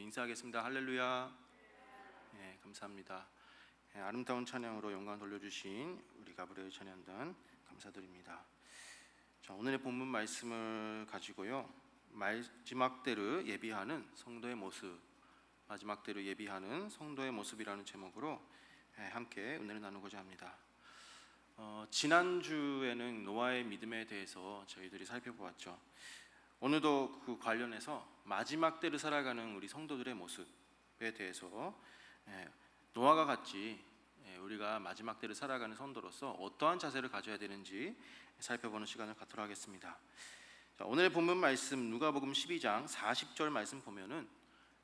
인사하겠습니다. 할렐루야. 감사합니다. 아름다운 찬양으로 영광 돌려주신 우리 가브리엘 찬양단 감사드립니다. 자, 오늘의 본문 말씀을 가지고요, 마지막 때를 예비하는 성도의 모습, 마지막 때를 예비하는 성도의 모습이라는 제목으로 함께 은혜를 나누고자 합니다. 지난주에는 노아의 믿음에 대해서 저희들이 살펴보았죠. 오늘도 그 관련해서 마지막 때를 살아가는 우리 성도들의 모습에 대해서 노아가 같이 우리가 마지막 때를 살아가는 성도로서 어떠한 자세를 가져야 되는지 살펴보는 시간을 갖도록 하겠습니다. 자, 오늘의 본문 말씀 누가복음 12장 40절 말씀 보면은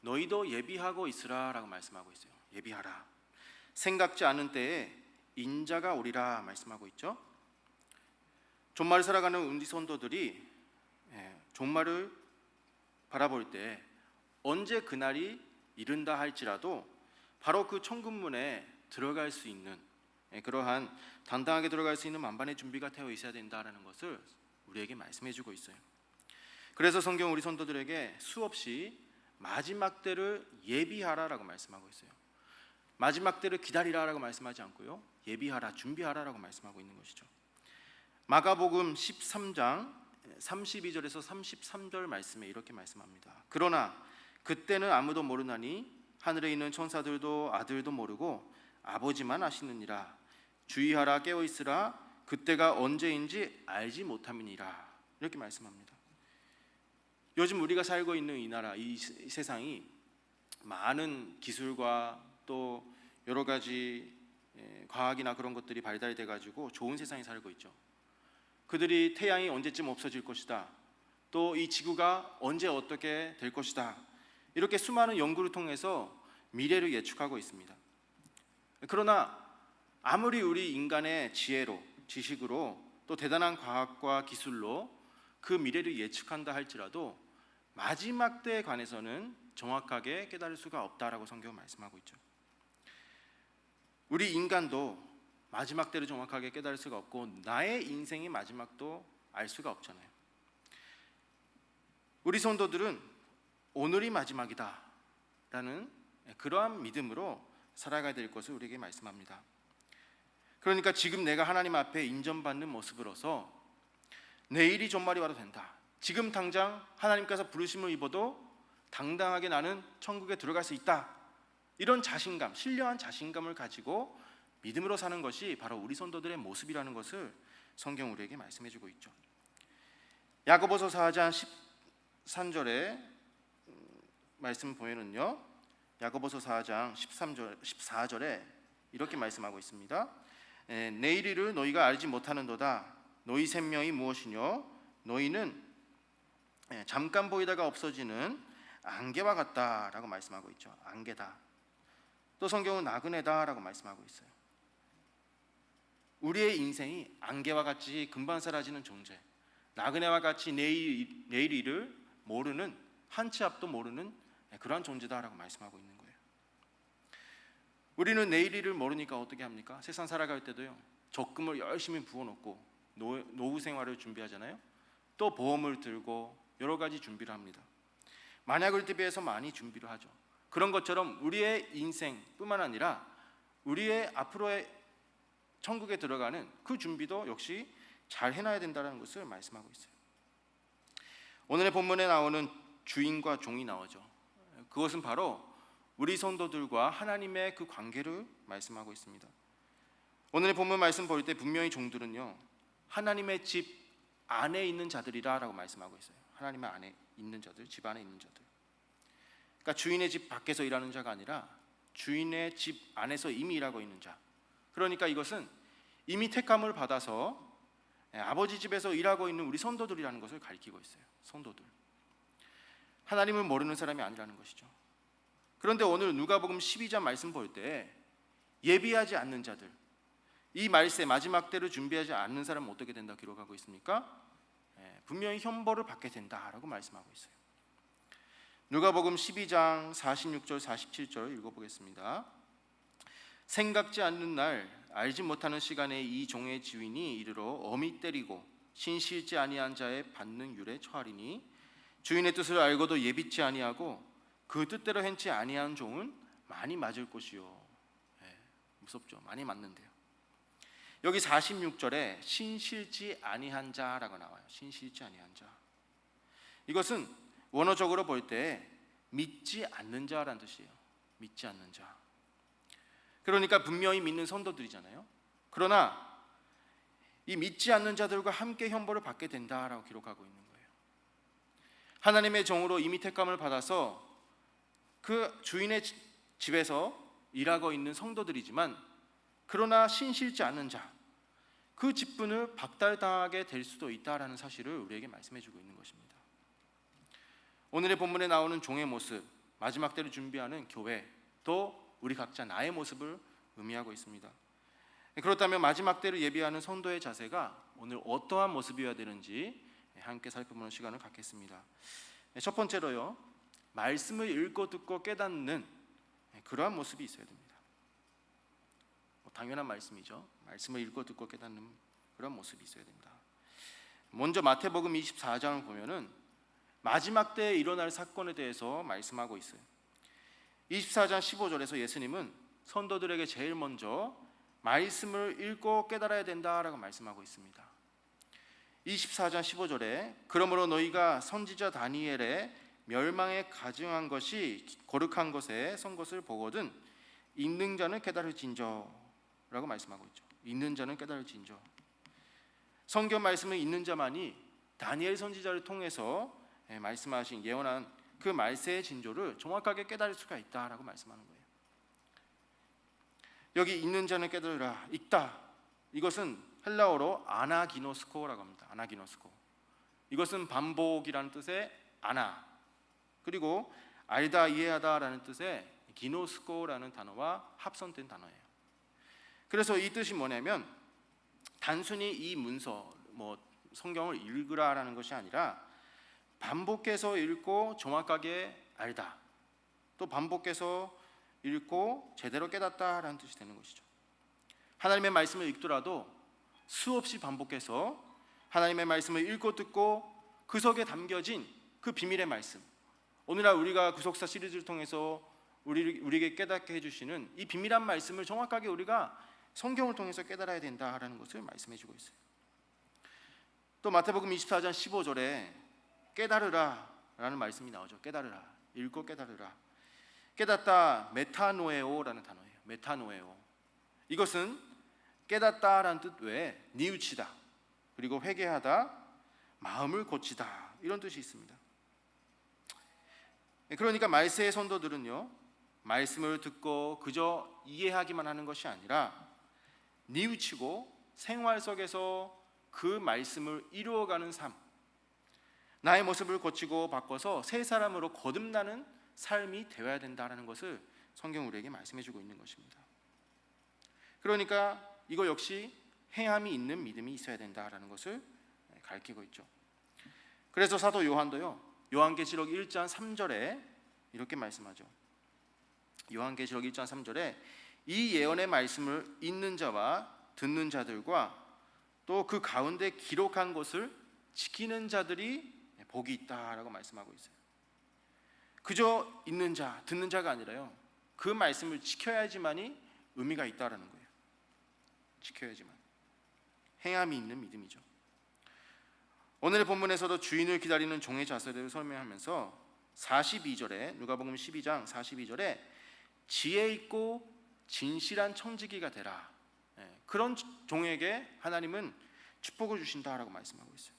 너희도 예비하고 있으라 라고 말씀하고 있어요. 예비하라. 생각지 않은 때에 인자가 오리라 말씀하고 있죠. 종말을 살아가는 우리 성도들이 종말을 바라볼 때 언제 그날이 이른다 할지라도 바로 그 천국문에 들어갈 수 있는 그러한 당당하게 들어갈 수 있는 만반의 준비가 되어 있어야 된다라는 것을 우리에게 말씀해 주고 있어요. 그래서 성경 우리 성도들에게 수없이 마지막 때를 예비하라라고 말씀하고 있어요. 마지막 때를 기다리라라고 말씀하지 않고요, 예비하라, 준비하라라고 말씀하고 있는 것이죠. 마가복음 13장 32절에서 33절 말씀에 이렇게 말씀합니다. 그러나 그때는 아무도 모르나니 하늘에 있는 천사들도 아들도 모르고 아버지만 아시느니라. 주의하라, 깨어 있으라. 그때가 언제인지 알지 못함이니라. 이렇게 말씀합니다. 요즘 우리가 살고 있는 이 나라, 이 세상이 많은 기술과 또 여러 가지 과학이나 그런 것들이 발달돼 가지고 좋은 세상에 살고 있죠. 그들이 태양이 언제쯤 없어질 것이다, 또 이 지구가 언제 어떻게 될 것이다, 이렇게 수많은 연구를 통해서 미래를 예측하고 있습니다. 그러나 아무리 우리 인간의 지혜로, 지식으로, 또 대단한 과학과 기술로 그 미래를 예측한다 할지라도 마지막 때에 관해서는 정확하게 깨달을 수가 없다라고 성경은 말씀하고 있죠. 우리 인간도 마지막 때를 정확하게 깨달을 수가 없고 나의 인생의 마지막도 알 수가 없잖아요. 우리 성도들은 오늘이 마지막이다 라는 그러한 믿음으로 살아가야 될 것을 우리에게 말씀합니다. 그러니까 지금 내가 하나님 앞에 인정받는 모습으로서 내일이 종말이 와도 된다, 지금 당장 하나님께서 부르심을 입어도 당당하게 나는 천국에 들어갈 수 있다, 이런 자신감, 신령한 자신감을 가지고 믿음으로 사는 것이 바로 우리 성도들의 모습이라는 것을 성경 우리에게 말씀해주고 있죠. 야고보서 4장 13절에 말씀 보면은요, 야고보서 4장 14절에 이렇게 말씀하고 있습니다. 내일 일을 너희가 알지 못하는도다. 너희 생명이 무엇이뇨? 너희는 잠깐 보이다가 없어지는 안개와 같다라고 말씀하고 있죠. 안개다. 또 성경은 나그네다라고 말씀하고 있어요. 우리의 인생이 안개와 같이 금방 사라지는 존재, 나그네와 같이 내일 일을 모르는, 한 치 앞도 모르는 그러한 존재다라고 말씀하고 있는 거예요. 우리는 내일 일을 모르니까 어떻게 합니까? 세상 살아갈 때도요, 적금을 열심히 부어놓고 노후 생활을 준비하잖아요. 또 보험을 들고 여러 가지 준비를 합니다. 만약을 대비해서 많이 준비를 하죠. 그런 것처럼 우리의 인생뿐만 아니라 우리의 앞으로의 천국에 들어가는 그 준비도 역시 잘 해놔야 된다는 것을 말씀하고 있어요. 오늘의 본문에 나오는 주인과 종이 나오죠. 그것은 바로 우리 성도들과 하나님의 그 관계를 말씀하고 있습니다. 오늘의 본문 말씀 볼 때 분명히 종들은요, 하나님의 집 안에 있는 자들이라 라고 말씀하고 있어요. 하나님의 안에 있는 자들, 집 안에 있는 자들. 그러니까 주인의 집 밖에서 일하는 자가 아니라 주인의 집 안에서 이미 일하고 있는 자. 그러니까 이것은 이미 택함을 받아서 아버지 집에서 일하고 있는 우리 성도들이라는 것을 가리키고 있어요. 성도들, 하나님을 모르는 사람이 아니라는 것이죠. 그런데 오늘 누가복음 12장 말씀 볼 때 예비하지 않는 자들, 이 말세 마지막 때를 준비하지 않는 사람은 어떻게 된다 기록하고 있습니까? 분명히 형벌을 받게 된다라고 말씀하고 있어요. 누가복음 12장 46절 47절 읽어보겠습니다. 생각지 않는 날 알지 못하는 시간에 이 종의 주인이 이르러 엄히 때리고 신실지 아니한 자의 받는 율에 처하리니 주인의 뜻을 알고도 예비치 아니하고 그 뜻대로 행치 아니한 종은 많이 맞을 것이요. 무섭죠. 많이 맞는데요. 여기 46절에 신실지 아니한 자라고 나와요. 신실지 아니한 자. 이것은 원어적으로 볼 때 믿지 않는 자라는 뜻이에요. 믿지 않는 자. 그러니까 분명히 믿는 성도들이잖아요. 그러나 이 믿지 않는 자들과 함께 형벌을 받게 된다라고 기록하고 있는 거예요. 하나님의 종으로 이미 택감을 받아서 그 주인의 집에서 일하고 있는 성도들이지만 그러나 신실지 않는 자, 그 직분을 박탈당하게 될 수도 있다라는 사실을 우리에게 말씀해 주고 있는 것입니다. 오늘의 본문에 나오는 종의 모습, 마지막 때를 준비하는 교회, 또 우리 각자 나의 모습을 의미하고 있습니다. 그렇다면 마지막 때를 예비하는 성도의 자세가 오늘 어떠한 모습이어야 되는지 함께 살펴보는 시간을 갖겠습니다. 첫 번째로요, 말씀을 읽고 듣고 깨닫는 그러한 모습이 있어야 됩니다. 당연한 말씀이죠. 말씀을 읽고 듣고 깨닫는 그런 모습이 있어야 됩니다. 먼저 마태복음 24장을 보면은 마지막 때에 일어날 사건에 대해서 말씀하고 있어요. 24장 15절에서 예수님은 성도들에게 제일 먼저 말씀을 읽고 깨달아야 된다라고 말씀하고 있습니다. 24장 15절에 그러므로 너희가 선지자 다니엘의 멸망에 가증한 것이 거룩한 것에 선 것을 보거든 읽는 자는 깨달을진저라고 말씀하고 있죠. 읽는 자는 깨달을진저. 성경 말씀을 읽는 자만이 다니엘 선지자를 통해서 말씀하신 예언한 그 말세의 진조를 정확하게 깨달을 수가 있다라고 말씀하는 거예요. 여기 읽는 자는 깨달으라, 읽다. 이것은 헬라어로 아나기노스코라고 합니다. 아나기노스코. 이것은 반복이라는 뜻의 아나, 그리고 알다, 이해하다라는 뜻의 기노스코라는 단어와 합성된 단어예요. 그래서 이 뜻이 뭐냐면 단순히 이 문서, 성경을 읽으라라는 것이 아니라 반복해서 읽고 정확하게 알다, 또 반복해서 읽고 제대로 깨닫다라는 뜻이 되는 것이죠. 하나님의 말씀을 읽더라도 수없이 반복해서 하나님의 말씀을 읽고 듣고 그 속에 담겨진 그 비밀의 말씀, 오늘날 우리가 구속사 시리즈를 통해서 우리에게 깨닫게 해주시는 이 비밀한 말씀을 정확하게 우리가 성경을 통해서 깨달아야 된다라는 것을 말씀해주고 있어요. 또 마태복음 24장 15절에 깨달으라 라는 말씀이 나오죠. 깨달으라, 읽고 깨달으라. 깨닫다, 메타노에오라는 단어예요. 메타노에오. 이것은 깨닫다라는 뜻 외에 뉘우치다, 그리고 회개하다, 마음을 고치다, 이런 뜻이 있습니다. 그러니까 말세의 성도들은요, 말씀을 듣고 그저 이해하기만 하는 것이 아니라 뉘우치고 생활 속에서 그 말씀을 이루어가는 삶, 나의 모습을 고치고 바꿔서 새 사람으로 거듭나는 삶이 되어야 된다는 것을 성경 우리에게 말씀해주고 있는 것입니다. 그러니까 이거 역시 행함이 있는 믿음이 있어야 된다는 것을 가르치고 있죠. 그래서 사도 요한도요, 요한계시록 1장 3절에 이렇게 말씀하죠. 요한계시록 1장 3절에 이 예언의 말씀을 읽는 자와 듣는 자들과 또 그 가운데 기록한 것을 지키는 자들이 복이 있다라고 말씀하고 있어요. 그저 읽는 자, 듣는 자가 아니라요, 그 말씀을 지켜야지만이 의미가 있다라는 거예요. 지켜야지만. 행함이 있는 믿음이죠. 오늘의 본문에서도 주인을 기다리는 종의 자세를 설명하면서 42절에, 누가복음 12장 42절에 지혜 있고 진실한 청지기가 되라, 그런 종에게 하나님은 축복을 주신다라고 말씀하고 있어요.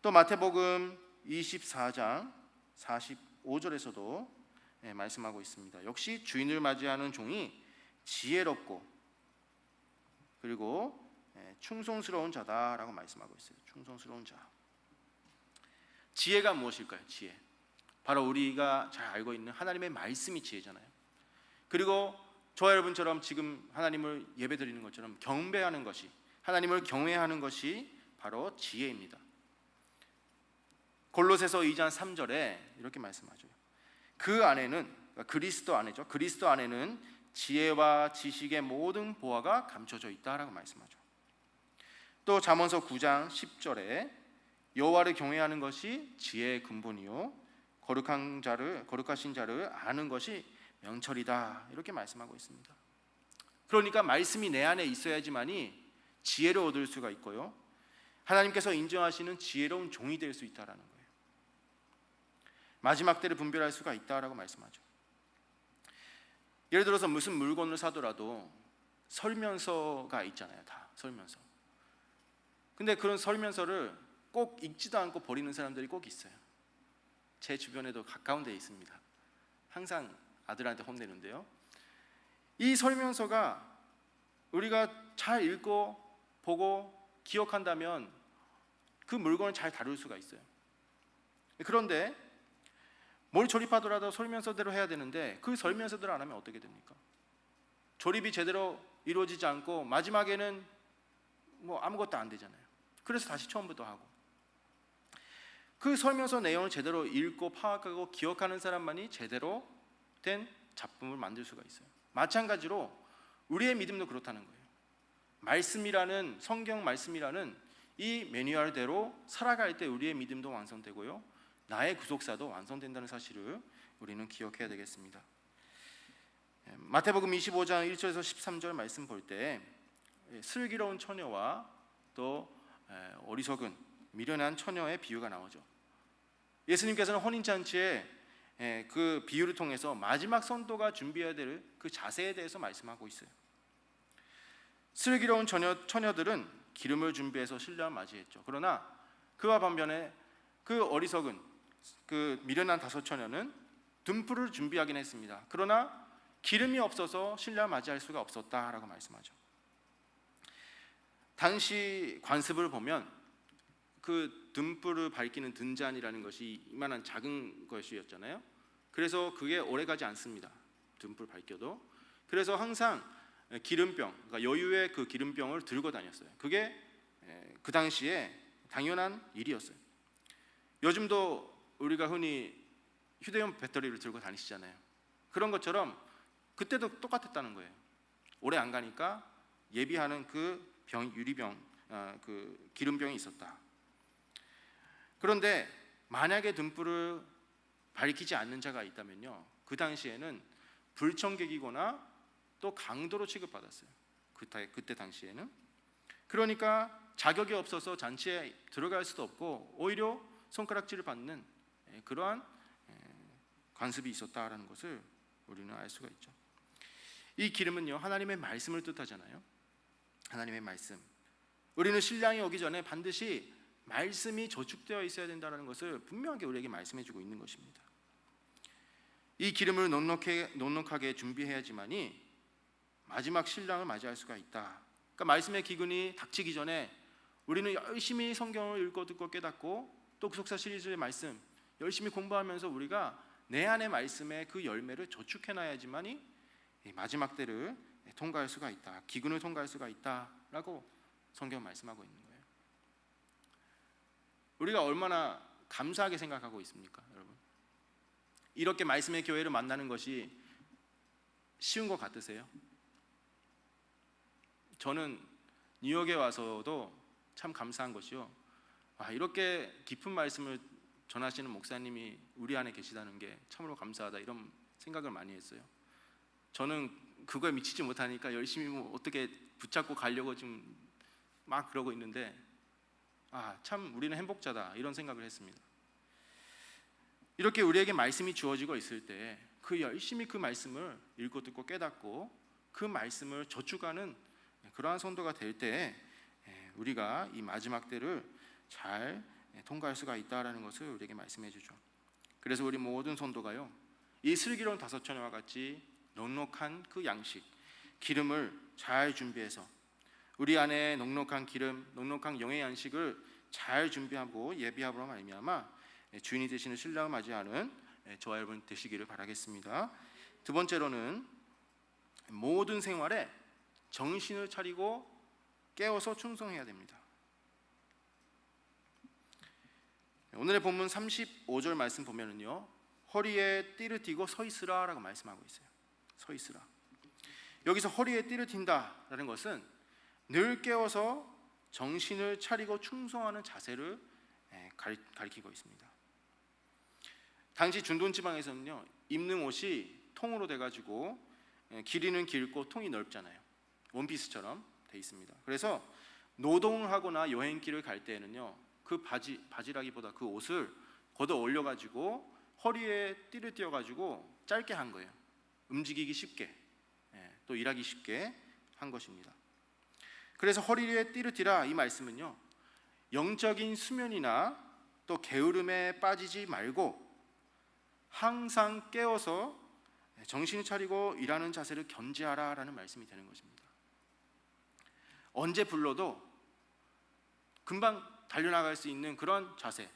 또 마태복음 24장 45절에서도 말씀하고 있습니다. 역시 주인을 맞이하는 종이 지혜롭고 그리고 충성스러운 자다라고 말씀하고 있어요. 충성스러운 자. 지혜가 무엇일까요? 지혜. 바로 우리가 잘 알고 있는 하나님의 말씀이 지혜잖아요. 그리고 저와 여러분처럼 지금 하나님을 예배드리는 것처럼 경배하는 것이, 하나님을 경외하는 것이 바로 지혜입니다. 골로새서 2장 3절에 이렇게 말씀하죠. 그 안에는, 그리스도 안에죠. 그리스도 안에는 지혜와 지식의 모든 보화가 감춰져 있다라고 말씀하죠. 또 잠언서 9장 10절에 여호와를 경외하는 것이 지혜의 근본이요 거룩하신 자를 아는 것이 명철이다. 이렇게 말씀하고 있습니다. 그러니까 말씀이 내 안에 있어야지만이 지혜를 얻을 수가 있고요, 하나님께서 인정하시는 지혜로운 종이 될 수 있다라는 거예요. 마지막 때를 분별할 수가 있다라고 말씀하죠. 예를 들어서 무슨 물건을 사더라도 설명서가 있잖아요. 다 설명서. 근데 그런 설명서를 꼭 읽지도 않고 버리는 사람들이 꼭 있어요. 제 주변에도 가까운 데에 있습니다. 항상 아들한테 혼내는데요, 이 설명서가 우리가 잘 읽고 보고 기억한다면 그 물건을 잘 다룰 수가 있어요. 그런데 뭘 조립하더라도 설명서대로 해야 되는데 그 설명서대로 안 하면 어떻게 됩니까? 조립이 제대로 이루어지지 않고 마지막에는 아무것도 안 되잖아요. 그래서 다시 처음부터 하고, 그 설명서 내용을 제대로 읽고 파악하고 기억하는 사람만이 제대로 된 작품을 만들 수가 있어요. 마찬가지로 우리의 믿음도 그렇다는 거예요. 말씀이라는, 성경 말씀이라는 이 매뉴얼대로 살아갈 때 우리의 믿음도 완성되고요, 나의 구속사도 완성된다는 사실을 우리는 기억해야 되겠습니다. 마태복음 25장 1절에서 13절 말씀 볼 때 슬기로운 처녀와 또 어리석은 미련한 처녀의 비유가 나오죠. 예수님께서는 혼인잔치에 그 비유를 통해서 마지막 성도가 준비해야 될 그 자세에 대해서 말씀하고 있어요. 슬기로운 처녀들은 기름을 준비해서 신랑을 맞이했죠. 그러나 그와 반면에 그 어리석은 그 미련한 다섯 처녀는 등불을 준비하긴 했습니다. 그러나 기름이 없어서 신랑을 맞이할 수가 없었다라고 말씀하죠. 당시 관습을 보면 그 등불을 밝히는 등잔이라는 것이 이만한 작은 것이었잖아요. 그래서 그게 오래가지 않습니다. 등불 밝혀도. 그래서 항상 기름병, 그러니까 여유의 그 기름병을 들고 다녔어요. 그게 그 당시에 당연한 일이었어요. 요즘도 우리가 흔히 휴대용 배터리를 들고 다니시잖아요. 그런 것처럼 그때도 똑같았다는 거예요. 오래 안 가니까 예비하는 그 유리병, 그 기름병이 있었다. 그런데 만약에 등불을 밝히지 않는 자가 있다면요, 그 당시에는 불청객이거나 또 강도로 취급받았어요. 그때 당시에는. 그러니까 자격이 없어서 잔치에 들어갈 수도 없고 오히려 손가락질을 받는 그러한 관습이 있었다라는 것을 우리는 알 수가 있죠. 이 기름은요, 하나님의 말씀을 뜻하잖아요. 하나님의 말씀. 우리는 신랑이 오기 전에 반드시 말씀이 저축되어 있어야 된다는 것을 분명하게 우리에게 말씀해주고 있는 것입니다. 이 기름을 넉넉하게 준비해야지만이 마지막 신랑을 맞이할 수가 있다. 그러니까 말씀의 기근이 닥치기 전에 우리는 열심히 성경을 읽고 듣고 깨닫고 또 구속사 시리즈의 말씀 열심히 공부하면서 우리가 내 안의 말씀의 그 열매를 저축해놔야지만이 마지막 때를 통과할 수가 있다. 기근을 통과할 수가 있다라고 성경 말씀하고 있는 거예요. 우리가 얼마나 감사하게 생각하고 있습니까, 여러분? 이렇게 말씀의 교회를 만나는 것이 쉬운 것 같으세요? 저는 뉴욕에 와서도 참 감사한 것이요, 이렇게 깊은 말씀을 전하시는 목사님이 우리 안에 계시다는 게 참으로 감사하다, 이런 생각을 많이 했어요. 저는 그거에 미치지 못하니까 열심히 어떻게 붙잡고 가려고 지금 막 그러고 있는데 참 우리는 행복자다, 이런 생각을 했습니다. 이렇게 우리에게 말씀이 주어지고 있을 때 그 열심히 그 말씀을 읽고 듣고 깨닫고 그 말씀을 저축하는 그러한 성도가 될 때 우리가 이 마지막 때를 잘 통과할 수가 있다라는 것을 우리에게 말씀해 주죠. 그래서 우리 모든 성도가요, 이 슬기로운 다섯 처녀와 같이 넉넉한 그 양식, 기름을 잘 준비해서 우리 안에 넉넉한 기름, 넉넉한 영의 양식을 잘 준비하고 예비함으로 말미암아 주인이 되시는 신랑을 맞이하는 저와 여러분 되시기를 바라겠습니다. 두 번째로는 모든 생활에 정신을 차리고 깨어서 충성해야 됩니다. 오늘의 본문 35절 말씀 보면은요, 허리에 띠를 띠고 서 있으라라고 말씀하고 있어요. 서 있으라. 여기서 허리에 띠를 띈다라는 것은 늘 깨어서 정신을 차리고 충성하는 자세를 가리키고 있습니다. 당시 중동 지방에서는요, 입는 옷이 통으로 돼가지고 길이는 길고 통이 넓잖아요. 원피스처럼 돼 있습니다. 그래서 노동을 하거나 여행길을 갈 때에는요, 그 바지라기보다 그 옷을 걷어 올려가지고 허리에 띠를 띄워가지고 짧게 한 거예요. 움직이기 쉽게, 또 일하기 쉽게 한 것입니다. 그래서 허리에 띠를 띠라, 이 말씀은요, 영적인 수면이나 또 게으름에 빠지지 말고 항상 깨어서 정신 차리고 일하는 자세를 견지하라라는 말씀이 되는 것입니다. 언제 불러도 금방 달려나갈 수 있는 그런 자세,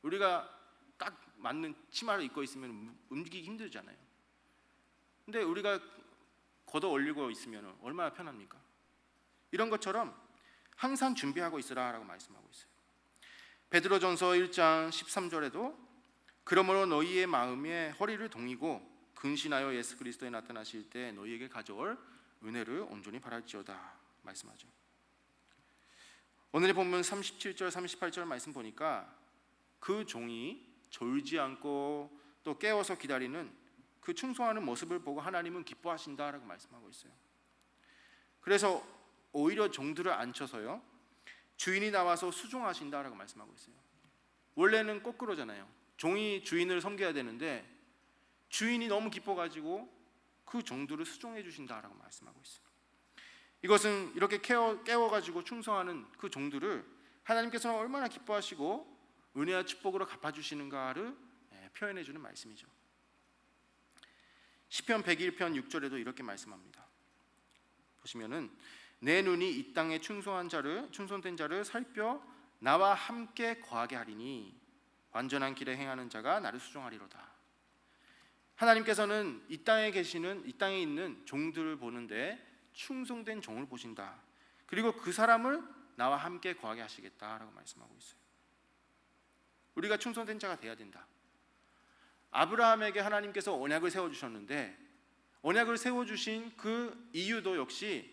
우리가 딱 맞는 치마를 입고 있으면 움직이기 힘들잖아요. 근데 우리가 걷어 올리고 있으면 얼마나 편합니까? 이런 것처럼 항상 준비하고 있으라라고 말씀하고 있어요. 베드로전서 1장 13절에도 그러므로 너희의 마음에 허리를 동이고 근신하여 예수 그리스도에 나타나실 때 너희에게 가져올 은혜를 온전히 바랄지어다 말씀하죠. 오늘의 본문 37절 38절 말씀 보니까 그 종이 졸지 않고 또 깨워서 기다리는 그 충성하는 모습을 보고 하나님은 기뻐하신다라고 말씀하고 있어요. 그래서 오히려 종들을 앉혀서요, 주인이 나와서 수종하신다라고 말씀하고 있어요. 원래는 거꾸로잖아요. 종이 주인을 섬겨야 되는데 주인이 너무 기뻐가지고 그 종들을 수종해 주신다라고 말씀하고 있어요. 이것은 이렇게 깨워가지고 충성하는 그 종들을 하나님께서는 얼마나 기뻐하시고 은혜와 축복으로 갚아주시는가를 표현해 주는 말씀이죠. 시편 101편 6절에도 이렇게 말씀합니다. 보시면은 내 눈이 이 땅에 충성된 자를 살펴 나와 함께 거하게 하리니 완전한 길에 행하는 자가 나를 수종하리로다. 하나님께서는 이 땅에 있는 종들을 보는데 충성된 종을 보신다. 그리고 그 사람을 나와 함께 거하게 하시겠다라고 말씀하고 있어요. 우리가 충성된 자가 돼야 된다. 아브라함에게 하나님께서 언약을 세워주셨는데 언약을 세워주신 그 이유도 역시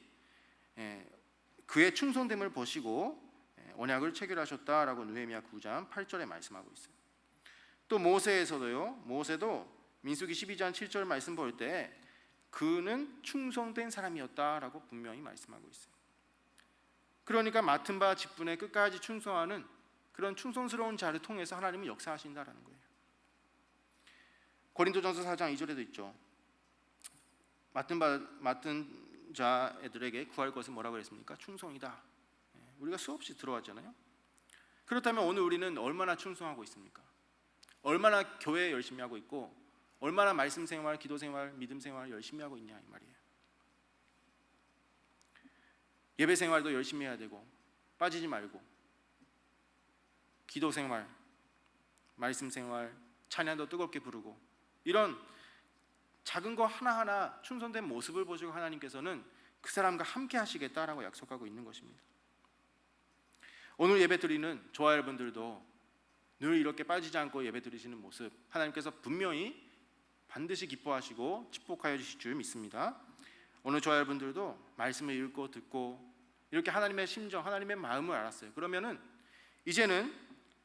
그의 충성됨을 보시고 언약을 체결하셨다라고 느헤미야 9장 8절에 말씀하고 있어요. 또 모세도 민수기 12장 7절 말씀 볼 때 그는 충성된 사람이었다라고 분명히 말씀하고 있어요. 그러니까 맡은 바 직분에 끝까지 충성하는 그런 충성스러운 자를 통해서 하나님은 역사하신다라는 거예요. 고린도전서 4장 2절에도 있죠. 맡은 자들에게 구할 것은 뭐라고 했습니까? 충성이다. 우리가 수없이 들어왔잖아요. 그렇다면 오늘 우리는 얼마나 충성하고 있습니까? 얼마나 교회 열심히 하고 있고 얼마나 말씀 생활, 기도 생활, 믿음 생활 열심히 하고 있냐 이 말이에요. 예배 생활도 열심히 해야 되고 빠지지 말고 기도 생활, 말씀 생활, 찬양도 뜨겁게 부르고 이런 작은 거 하나하나 충성된 모습을 보시고 하나님께서는 그 사람과 함께 하시겠다라고 약속하고 있는 것입니다. 오늘 예배 드리는 저와 여러분들도 늘 이렇게 빠지지 않고 예배 드리시는 모습 하나님께서 분명히 반드시 기뻐하시고 축복하여 주실 줄 믿습니다. 오늘 저와 여러분들도 말씀을 읽고 듣고 이렇게 하나님의 심정, 하나님의 마음을 알았어요. 그러면은 이제는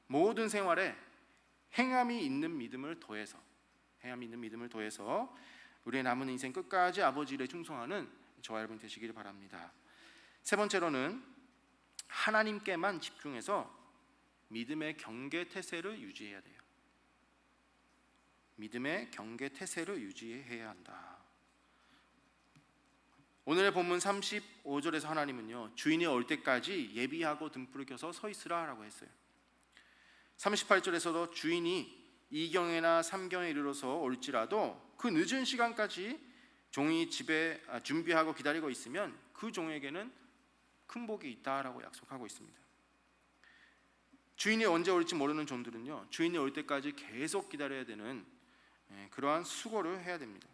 모든 생활에 행함이 있는 믿음을 더해서 우리의 남은 인생 끝까지 아버지 일에 충성하는 저와 여러분 되시기를 바랍니다. 세 번째로는 하나님께만 집중해서 믿음의 경계 태세를 유지해야 돼요. 믿음의 경계 태세를 유지해야 한다. 오늘의 본문 35절에서 하나님은요, 주인이 올 때까지 예비하고 등불을 켜서 서 있으라라고 했어요. 38절에서도 주인이 2경에나 3경에 이르러서 올지라도 그 늦은 시간까지 종이 집에 준비하고 기다리고 있으면 그 종에게는 큰 복이 있다라고 약속하고 있습니다. 주인이 언제 올지 모르는 종들은요, 주인이 올 때까지 계속 기다려야 되는 그러한 수고를 해야 됩니다.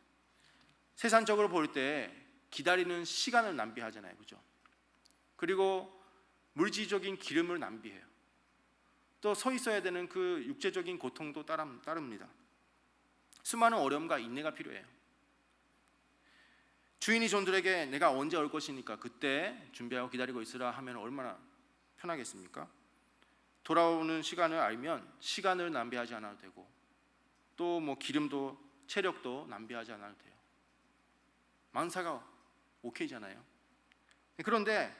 세상적으로 볼 때 기다리는 시간을 낭비하잖아요, 그죠? 그리고 물질적인 기름을 낭비해요. 또 서 있어야 되는 그 육체적인 고통도 따릅니다. 수많은 어려움과 인내가 필요해요. 주인이 종들에게 내가 언제 올 것이니까 그때 준비하고 기다리고 있으라 하면 얼마나 편하겠습니까? 돌아오는 시간을 알면 시간을 낭비하지 않아도 되고 또 뭐 기름도 체력도 낭비하지 않아도 돼요. 만사가 오케이잖아요. 그런데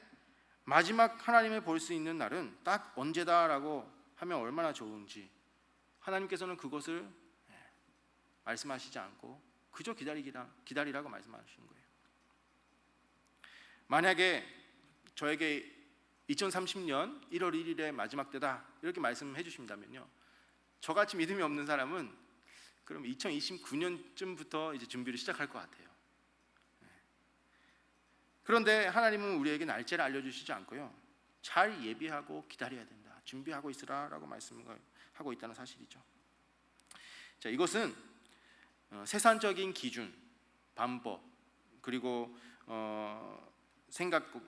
마지막 하나님을 볼 수 있는 날은 딱 언제다라고 하면 얼마나 좋은지 하나님께서는 그것을 말씀하시지 않고 그저 기다리라고 말씀하시는 거예요. 만약에 저에게 2030년 1월 1일에 마지막 때다 이렇게 말씀해 주신다면요, 저같이 믿음이 없는 사람은 그럼 2029년쯤부터 이제 준비를 시작할 것 같아요. 그런데 하나님은 우리에게 날짜를 알려주시지 않고요, 잘 예비하고 기다려야 된다, 준비하고 있으라라고 말씀하고 있다는 사실이죠. 자, 이것은 세상적인 기준, 방법, 그리고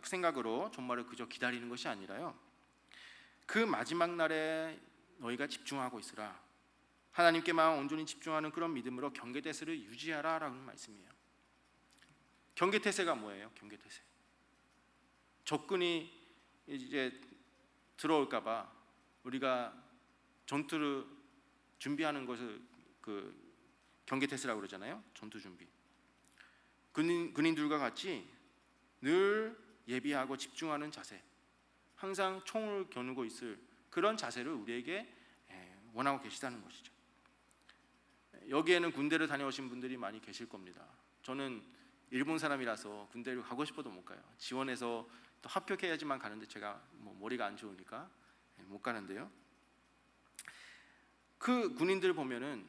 생각으로 종말을 그저 기다리는 것이 아니라요, 그 마지막 날에 너희가 집중하고 있으라, 하나님께만 온전히 집중하는 그런 믿음으로 경계태세를 유지하라라는 말씀이에요. 경계태세가 뭐예요? 경계태세, 적군이 이제 들어올까봐 우리가 전투를 준비하는 것을 그 경계태세라고 그러잖아요. 전투 준비. 군인들과 같이 늘 예비하고 집중하는 자세, 항상 총을 겨누고 있을 그런 자세를 우리에게 원하고 계시다는 것이죠. 여기에는 군대를 다녀오신 분들이 많이 계실 겁니다. 저는 일본 사람이라서 군대를 가고 싶어도 못 가요. 지원해서 또 합격해야지만 가는데 제가 뭐 머리가 안 좋으니까 못 가는데요. 그 군인들 보면은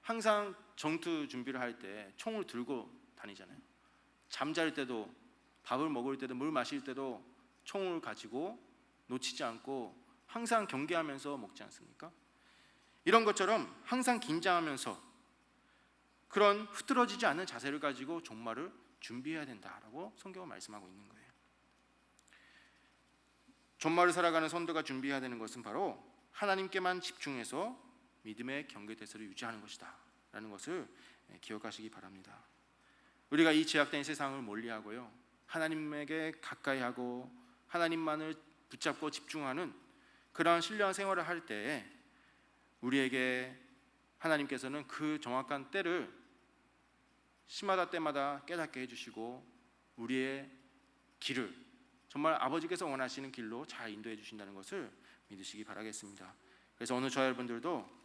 항상 전투 준비를 할 때 총을 들고 다니잖아요. 잠잘 때도, 밥을 먹을 때도, 물 마실 때도 총을 가지고 놓치지 않고 항상 경계하면서 먹지 않습니까? 이런 것처럼 항상 긴장하면서 그런 흐트러지지 않는 자세를 가지고 종말을 준비해야 된다라고 성경은 말씀하고 있는 거예요. 종말을 살아가는 성도가 준비해야 되는 것은 바로 하나님께만 집중해서 믿음의 경계태세를 유지하는 것이다 라는 것을 기억하시기 바랍니다. 우리가 이 제약된 세상을 멀리하고요, 하나님에게 가까이하고 하나님만을 붙잡고 집중하는 그러한 신령한 생활을 할 때에 우리에게 하나님께서는 그 정확한 때를 시마다 때마다 깨닫게 해주시고 우리의 길을 정말 아버지께서 원하시는 길로 잘 인도해 주신다는 것을 믿으시기 바라겠습니다. 그래서 오늘 저와 여러분들도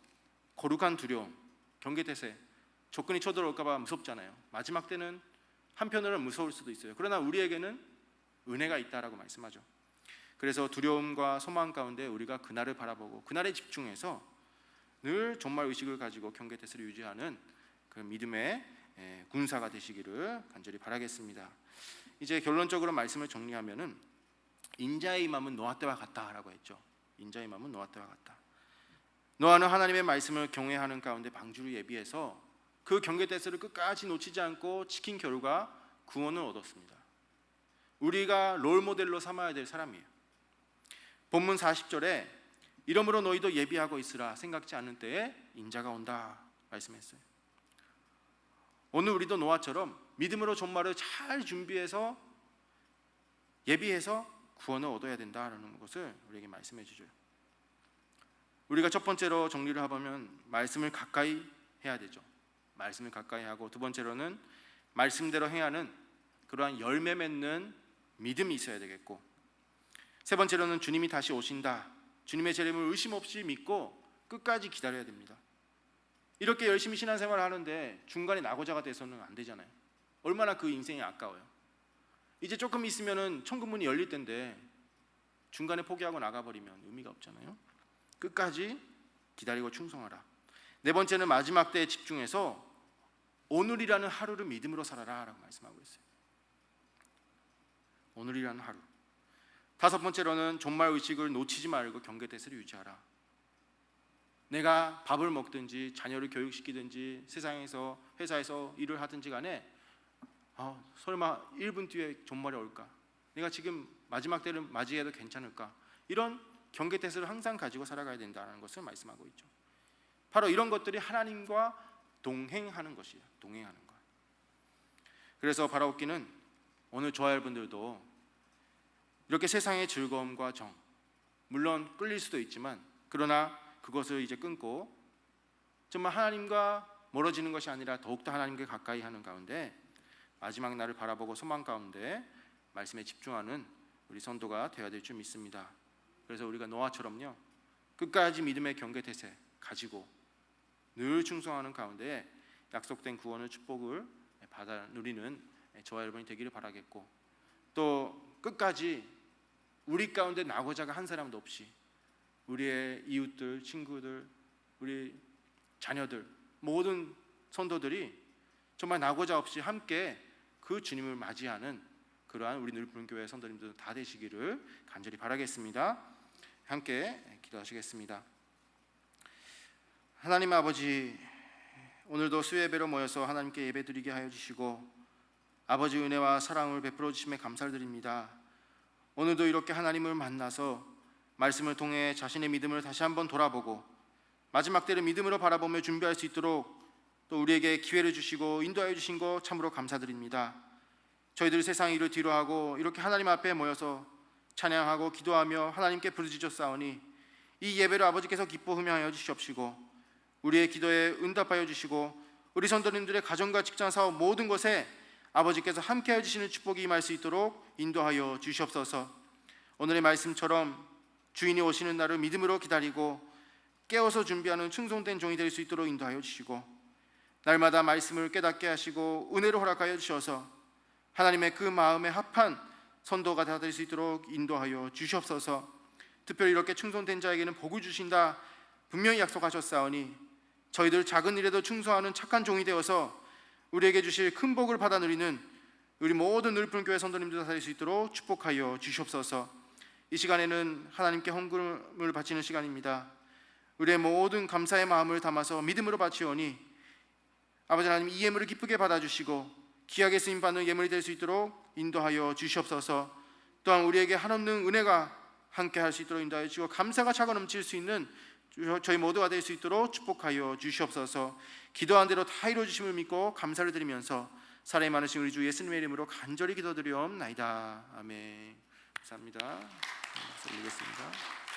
거룩한 두려움, 경계태세, 적군이 쳐들어올까 봐 무섭잖아요. 마지막 때는 한편으로는 무서울 수도 있어요. 그러나 우리에게는 은혜가 있다라고 말씀하죠. 그래서 두려움과 소망 가운데 우리가 그날을 바라보고 그날에 집중해서 늘 종말 의식을 가지고 경계태세를 유지하는 그 믿음의 군사가 되시기를 간절히 바라겠습니다. 이제 결론적으로 말씀을 정리하면은 인자의 임함은 노아 때와 같다라고 했죠. 인자의 임함은 노아 때와 같다. 노아는 하나님의 말씀을 경외하는 가운데 방주를 예비해서 그 경계태세를 끝까지 놓치지 않고 지킨 결과 구원을 얻었습니다. 우리가 롤모델로 삼아야 될 사람이에요. 본문 40절에 이러므로 너희도 예비하고 있으라, 생각지 않은 때에 인자가 온다 말씀했어요. 오늘 우리도 노아처럼 믿음으로 종말을 잘 준비해서 예비해서 구원을 얻어야 된다라는 것을 우리에게 말씀해 주죠. 우리가 첫 번째로 정리를 해보면 말씀을 가까이 해야 되죠. 말씀을 가까이 하고, 두 번째로는 말씀대로 행하는 그러한 열매 맺는 믿음이 있어야 되겠고, 세 번째로는 주님이 다시 오신다, 주님의 재림을 의심 없이 믿고 끝까지 기다려야 됩니다. 이렇게 열심히 신앙생활을 하는데 중간에 낙오자가 돼서는 안 되잖아요. 얼마나 그 인생이 아까워요. 이제 조금 있으면은 천국문이 열릴 텐데 중간에 포기하고 나가버리면 의미가 없잖아요. 끝까지 기다리고 충성하라. 네 번째는 마지막 때에 집중해서 오늘이라는 하루를 믿음으로 살아라 라고 말씀하고 있어요. 오늘이라는 하루. 다섯 번째로는 종말 의식을 놓치지 말고 경계태세를 유지하라. 내가 밥을 먹든지 자녀를 교육시키든지 세상에서 회사에서 일을 하든지 간에 설마 1분 뒤에 종말이 올까? 내가 지금 마지막 때를 맞이해도 괜찮을까? 이런 경계태세를 항상 가지고 살아가야 된다는 것을 말씀하고 있죠. 바로 이런 것들이 하나님과 동행하는 것이에요. 동행하는 것. 그래서 바라옵기는 오늘 저와 여러분들도 이렇게 세상의 즐거움과 정, 물론 끌릴 수도 있지만 그러나 그것을 이제 끊고 정말 하나님과 멀어지는 것이 아니라 더욱더 하나님께 가까이 하는 가운데 마지막 날을 바라보고 소망 가운데 말씀에 집중하는 우리 성도가 되어야 될 줄 믿습니다. 그래서 우리가 노아처럼요, 끝까지 믿음의 경계태세 가지고 늘 충성하는 가운데 약속된 구원의 축복을 받아 누리는 저와 여러분이 되기를 바라겠고, 또 끝까지 우리 가운데 낙오자가 한 사람도 없이 우리의 이웃들, 친구들, 우리 자녀들, 모든 성도들이 정말 낙오자 없이 함께 그 주님을 맞이하는 그러한 우리 늘푸른교회 성도님들 다 되시기를 간절히 바라겠습니다. 함께 기도하시겠습니다. 하나님 아버지, 오늘도 수예배로 모여서 하나님께 예배드리게 하여 주시고 아버지 은혜와 사랑을 베풀어 주심에 감사를 드립니다. 오늘도 이렇게 하나님을 만나서 말씀을 통해 자신의 믿음을 다시 한번 돌아보고 마지막 때를 믿음으로 바라보며 준비할 수 있도록 또 우리에게 기회를 주시고 인도하여 주신 것 참으로 감사드립니다. 저희들 세상 일을 뒤로하고 이렇게 하나님 앞에 모여서 찬양하고 기도하며 하나님께 부르짖었사오니 이 예배를 아버지께서 기뻐 흠양하여 주시옵시고 우리의 기도에 응답하여 주시고 우리 성도님들의 가정과 직장 사업 모든 것에 아버지께서 함께하여 주시는 축복이 임할 수 있도록 인도하여 주시옵소서. 오늘의 말씀처럼 주인이 오시는 날을 믿음으로 기다리고 깨워서 준비하는 충성된 종이 될 수 있도록 인도하여 주시고 날마다 말씀을 깨닫게 하시고 은혜를 허락하여 주셔서 하나님의 그 마음에 합한 선도가 다 될 수 있도록 인도하여 주시옵소서. 특별히 이렇게 충성된 자에게는 복을 주신다 분명히 약속하셨사오니 저희들 작은 일에도 충성하는 착한 종이 되어서 우리에게 주실 큰 복을 받아 누리는 우리 모든 늘푸른교회 성도님들 다 될 수 있도록 축복하여 주시옵소서. 이 시간에는 하나님께 헌금을 바치는 시간입니다. 우리의 모든 감사의 마음을 담아서 믿음으로 바치오니 아버지 하나님 이 예물을 기쁘게 받아주시고 귀하게 쓰임받는 예물이 될 수 있도록 인도하여 주시옵소서. 또한 우리에게 한없는 은혜가 함께 할 수 있도록 인도하여 주시고 감사가 차고 넘칠 수 있는 저희 모두가 될 수 있도록 축복하여 주시옵소서. 기도한 대로 다 이루어주심을 믿고 감사를 드리면서 사랑이 많으신 우리 주 예수님의 이름으로 간절히 기도드리옵나이다. 아멘. 감사합니다. 올리겠습니다.